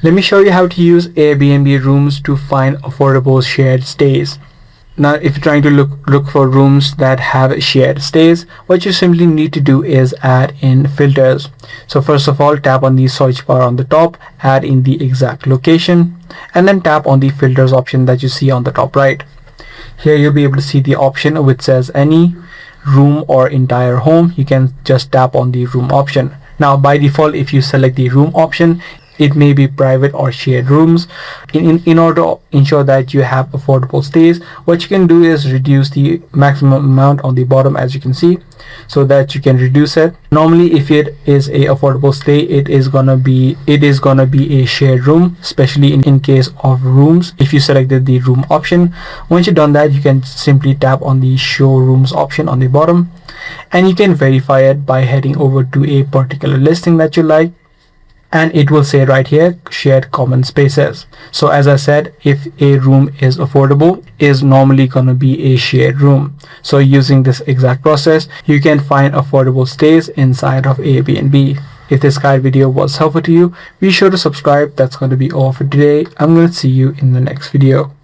Let me show you how to use Airbnb Rooms to find affordable shared stays. Now, if you're trying to look for rooms that have shared stays, what you simply need to do is add in filters. So first of all, tap on the search bar on the top, add in the exact location, and then tap on the filters option that you see on the top right. Here you'll be able to see the option which says any room or entire home. You can just tap on the room option. Now, by default, if you select the room option, it may be private or shared rooms. In order to ensure that you have affordable stays, what you can do is reduce the maximum amount on the bottom, as you can see, so that you can reduce it. Normally, if it is a affordable stay, it is gonna be a shared room, especially in case of rooms. If you selected the room option, once you've done that, you can simply tap on the show rooms option on the bottom, and you can verify it by heading over to a particular listing that you like, and it will say right here shared common spaces. So as I said, if a room is affordable, is normally going to be a shared room. So using this exact process, you can find affordable stays inside of Airbnb. If this guide video was helpful to you, be sure to subscribe. That's going to be all for today. I'm going to see you in the next video.